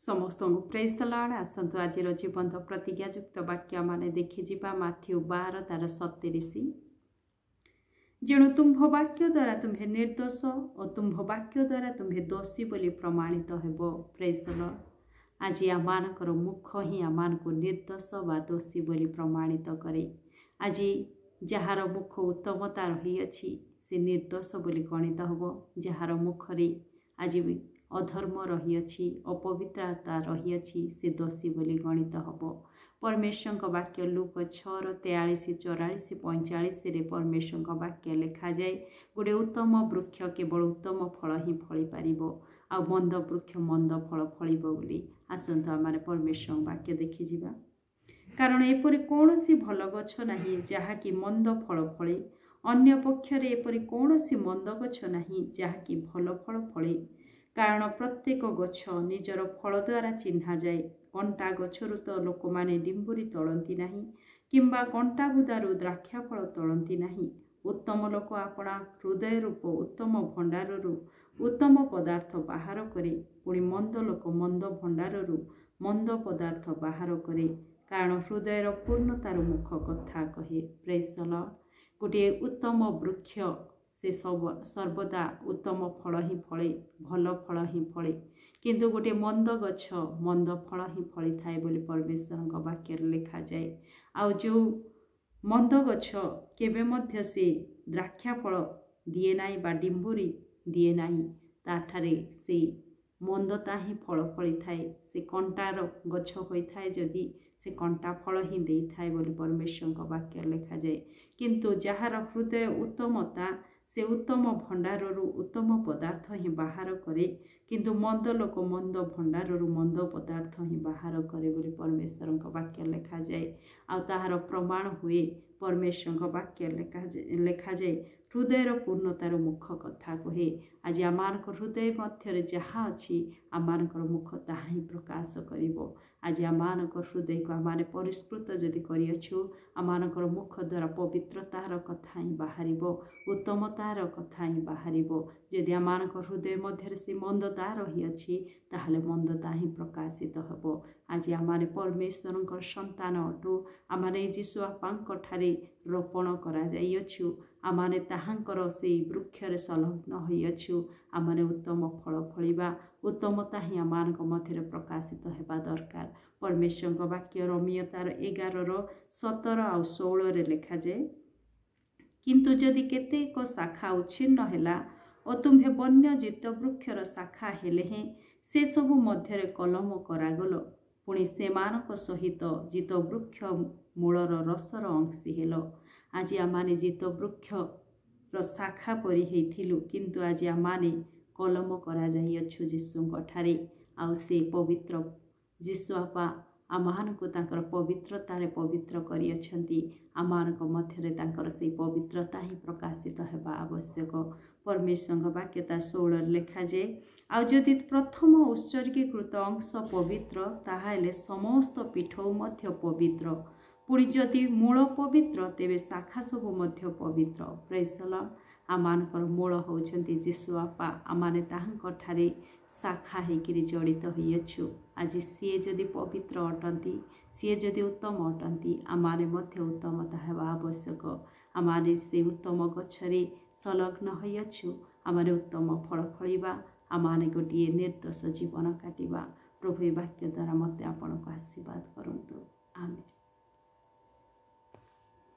समस्त praise the Lord. आसतु आज जीवंत प्रतिज्ञायुक्त वाक्य मान देखिजा माथ्यू 12 तार 37। जेणु तुम्भ वाक्य द्वारा तुम्हें निर्दोष और तुम्भ वाक्य द्वारा तुम्हें दोषी बोली प्रमाणित हेब। Praise the Lord. आज आमानकर मुख ही आमान को निर्दोष व दोषी बोली प्रमाणित करे। आज जार मुख उत्तमता रही अछि से निर्दोष बोली गणित हेब। जार मुखरे आज भी अधर्म रही अछि अपवित्रता रही अछि से दोषी बोली गणित हेब। परमेश्वर वाक्य लूक 6:43, 44, 45 रे परमेश्वर वाक्य लिखा जाए गोटे उत्तम वृक्ष केवल उत्तम फल ही फली पारिबो आ मंद वृक्ष मंद फल फलिबो बोली। आसंतु आमारे परमेश्वर वाक्य देखि जिबा। कारण एपरि कौनसी भल गछ नाही जहाँकि मंद फल फले, अन्य पक्षरे एपरि कौनसी मंद गछ नाही जहाँकि भल फल फले। कारण प्रत्येक गछ निजर फल द्वारा चिन्हा जाए। कंटा गछरु तो लोक माने डिंबुरी तोड़ती नहीं, किंबा कंटा बुदारु द्राक्षा फल तोड़ती नहीं। उत्तम लोक आपणा हृदय रूप उत्तम भंडाररु उत्तम पदार्थ बाहर करे, पुणी मंद लोक मंद भंडाररु मंद पदार्थ बाहर करे। कारण हृदयर पूर्णतार मुख कथा कहे। Praise the Lord. गोटे उत्तम वृक्ष से सर्वदा उत्तम फल ही फले, भल फल ही फले, किंतु गोटे मंद गछ मंद फल ही फली थाए बोली परमेश्वर वाक्य लिखा जाए। आउ जो मंद गछ केबे मध्य से द्राक्षा फल दिए नाही बा डिंबुरी दिए नाही, ताठारे से मंदता ही फल फली थाए। से कंटार गछ होई थाए जदि से कंटा फल ही दे थाए बोली परमेश्वर वाक्य लिखा जाए। किंतु जहार हृदय उत्तमता से उत्तम भंडाररु उत्तम पदार्थ ही बाहर करे, किंतु मंद लोक मंद भंडाररु मंद पदार्थ ही बाहर करे बोली परमेश्वर वाक्य लिखा जाए। आ ताहार प्रमाण हुए परमेश्वर वाक्य लिखा जाए। हृदयर पूर्णतार मुख कथा कहे। आज आमानक हृदय मध्य जहाँ अच्छी आमानकर मुख ताहा ही प्रकाश करिबो। आज आमानक हृदय को आमाने परिष्कृत जदि करिअछु, आमानकर मुख द्वारा पवित्रतार कथा ही बाहरिबो, उत्तमतार कथा ही बाहरिबो। यदि आमानक हृदय मध्य से मंदता रही अछि ताहले मंदता ही प्रकाशित हेबो। आज आमाने परमेश्वरंकर संतान अटु। आमाने यीशु बापांक ठारे रोपण करा जाइअछु। आमाने ताहांकर से वृक्षरे संलग्न होइअछु। आमाने उत्तम फल फलिबा, उत्तमता ही आमानक मध्य प्रकाशित हेबा दरकार। परमेश्वर वाक्य रोमियो 11:17 और 16 रे लिखा जाए। किंतु जदि केतेक शाखा उच्छिन्न हैला और तुम्हे वन्य जित वृक्षर शाखा हेले हैं से सबु मध्य कलम करागल, पुणी सेमानक सहित जित वृक्ष मूलर रसर अंशी हेल। आज आमाने जित वृक्ष शाखा परी हेथिलु, किंतु आज आमाने कलम करा जाइअछु यीशुंक ठारे। आउ से पवित्र यीशु आपा आमानकु तांकर पवित्रतारे पवित्र करिअछंती। आमानक मध्यरे तांकर से पवित्रता ही प्रकाशित हेबा आवश्यक। परमेश्वर वाक्य 16 लिखा जाए। आउ जदि प्रथम उत्सर्गीकृत अंश पवित्र ताहाले समस्त पीठौ मध्य पवित्र, पुणी जदि मूल पवित्र तेबे शाखा सबु मध्य पवित्र। Praise the Lord. आमानकर मूल होउछंती यीशु आपा। आमाने ताहांक ठारे शाखा हेकिरी जड़ित होइअछु। आज सीए जदि पवित्र अटंती, सीए जदि उत्तम अटंती, आमाने मध्य उत्तमता हेबा आवश्यक। आमाने से उत्तम गछरे संलग्न होइअछु। आमाने उत्तम फल फलिबा, आमाने गोटे निर्दोष जीवन काटिबा। प्रभु वाक्य द्वारा मते आपनको आशीर्वाद।